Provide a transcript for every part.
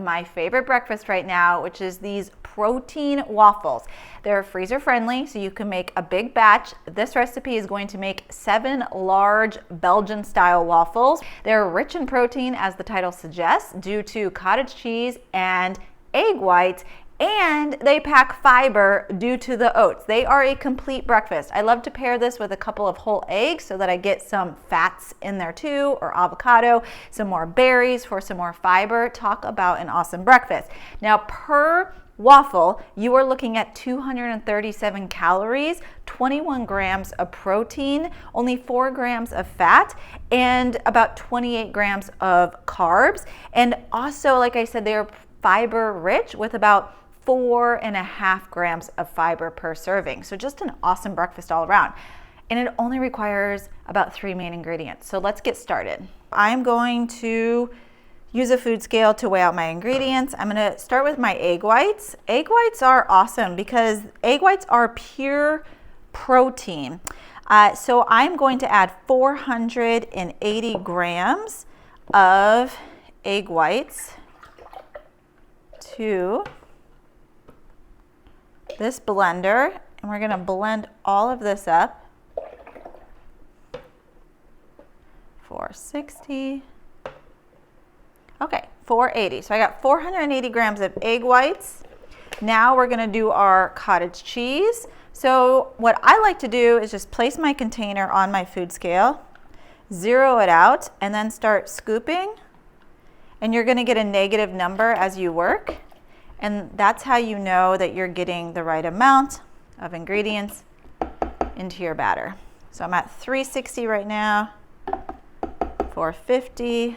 My favorite breakfast right now, which is these protein waffles. They're freezer friendly, so you can make a big batch. This recipe is going to make 7 large Belgian-style waffles. They're rich in protein, as the title suggests, due to cottage cheese and egg whites, and they pack fiber due to the oats. They are a complete breakfast. I love to pair this with a couple of whole eggs so that I get some fats in there too, or avocado, some more berries for some more fiber. Talk about an awesome breakfast. Now, per waffle, you are looking at 237 calories, 21 grams of protein, only 4 grams of fat, and about 28 grams of carbs. And also, like I said, they are fiber rich with about 4.5 grams of fiber per serving. So just an awesome breakfast all around. And it only requires about 3 main ingredients. So let's get started. I'm going to use a food scale to weigh out my ingredients. I'm gonna start with my egg whites. Egg whites are awesome because egg whites are pure protein. So I'm going to add 480 grams of egg whites to this blender, and we're going to blend all of this up. 460. Okay, 480. So I got 480 grams of egg whites. Now we're going to do our cottage cheese. So what I like to do is just place my container on my food scale, zero it out, and then start scooping. And you're going to get a negative number as you work. And that's how you know that you're getting the right amount of ingredients into your batter. So I'm at 360 right now, 450.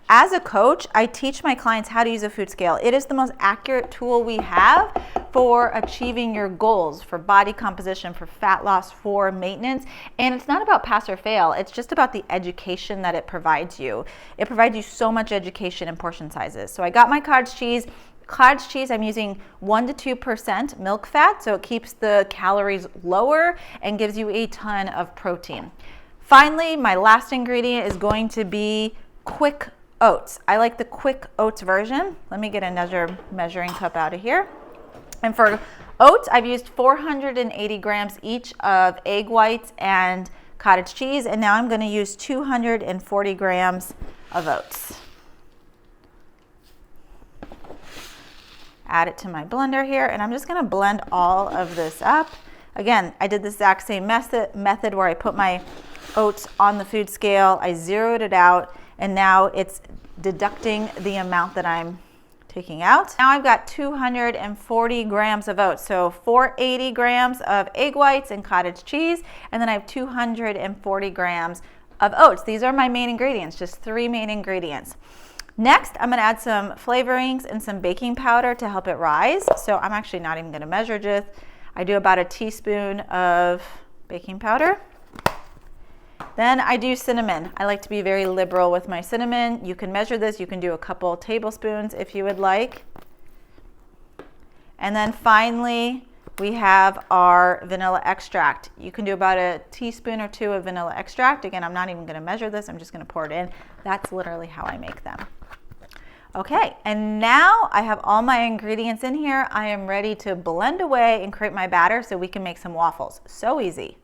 As a coach, I teach my clients how to use a food scale. It is the most accurate tool we have for achieving your goals, for body composition, for fat loss, for maintenance. And it's not about pass or fail. It's just about the education that it provides you. It provides you so much education in portion sizes. So I got my cottage cheese. Cottage cheese, I'm using 1 to 2% milk fat, so it keeps the calories lower and gives you a ton of protein. Finally, my last ingredient is going to be quick oats. I like the quick oats version. Let me get a measuring cup out of here. And for oats, I've used 480 grams each of egg whites and cottage cheese, and now I'm going to use 240 grams of oats. Add it to my blender here, and I'm just going to blend all of this up. Again, I did the exact same method where I put my oats on the food scale, I zeroed it out, and now it's deducting the amount that I'm taking out. Now I've got 240 grams of oats, so 480 grams of egg whites and cottage cheese, and then I have 240 grams of oats. These are my main ingredients, just 3 main ingredients. Next, I'm going to add some flavorings and some baking powder to help it rise. So I'm actually not even going to measure just. I do about a teaspoon of baking powder. Then I do cinnamon. I like to be very liberal with my cinnamon. You can measure this. You can do a couple tablespoons if you would like. And then finally, we have our vanilla extract. You can do about a teaspoon or 2 of vanilla extract. Again, I'm not even going to measure this. I'm just going to pour it in. That's literally how I make them. Okay, and now I have all my ingredients in here. I am ready to blend away and create my batter so we can make some waffles. So easy.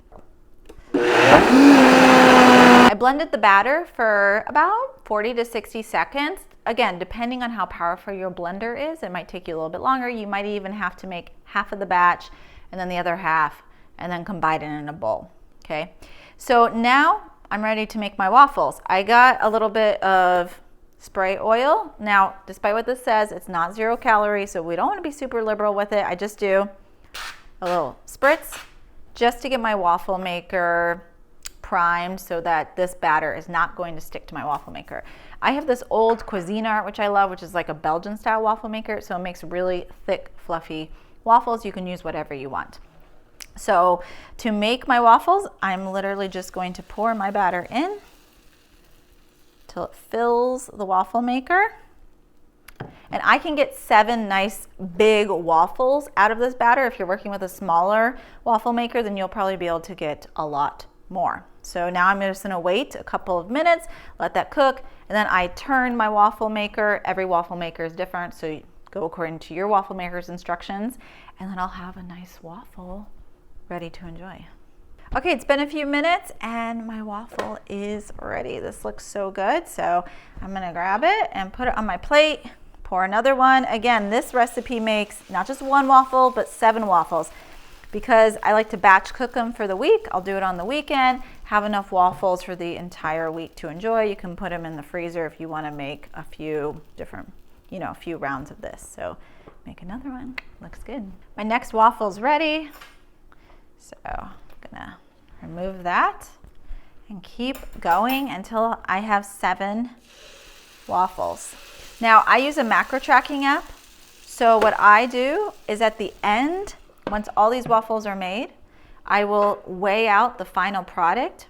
I blended the batter for about 40 to 60 seconds. Again, depending on how powerful your blender is, it might take you a little bit longer. You might even have to make half of the batch and then the other half and then combine it in a bowl, okay? So now I'm ready to make my waffles. I got a little bit of spray oil. Now, despite what this says, it's not 0 calories, so we don't want to be super liberal with it. I just do a little spritz just to get my waffle maker primed so that this batter is not going to stick to my waffle maker. I have this old Cuisinart, which I love, which is like a Belgian-style waffle maker, so it makes really thick, fluffy waffles. You can use whatever you want. So to make my waffles, I'm literally just going to pour my batter in till it fills the waffle maker. And I can get 7 nice big waffles out of this batter. If you're working with a smaller waffle maker, then you'll probably be able to get a lot more. So now I'm just gonna wait a couple of minutes, let that cook, and then I turn my waffle maker. Every waffle maker is different, so you go according to your waffle maker's instructions, and then I'll have a nice waffle ready to enjoy. Okay, it's been a few minutes and my waffle is ready. This looks so good. So I'm gonna grab it and put it on my plate, pour another one. Again, this recipe makes not just one waffle, but 7 waffles. Because I like to batch cook them for the week, I'll do it on the weekend, have enough waffles for the entire week to enjoy. You can put them in the freezer if you wanna make a few different, a few rounds of this. So make another one, looks good. My next waffle's ready. So I'm gonna remove that and keep going until I have 7 waffles. Now I use a macro tracking app. So what I do is at the end, once all these waffles are made, I will weigh out the final product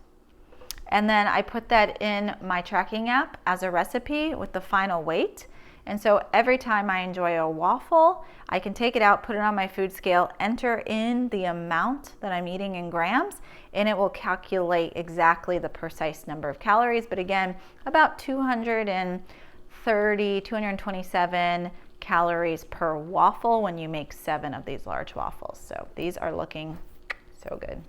and then I put that in my tracking app as a recipe with the final weight. And so every time I enjoy a waffle, I can take it out, put it on my food scale, enter in the amount that I'm eating in grams, and it will calculate exactly the precise number of calories. But again, about 230, 227 calories per waffle when you make 7 of these large waffles. So these are looking so good.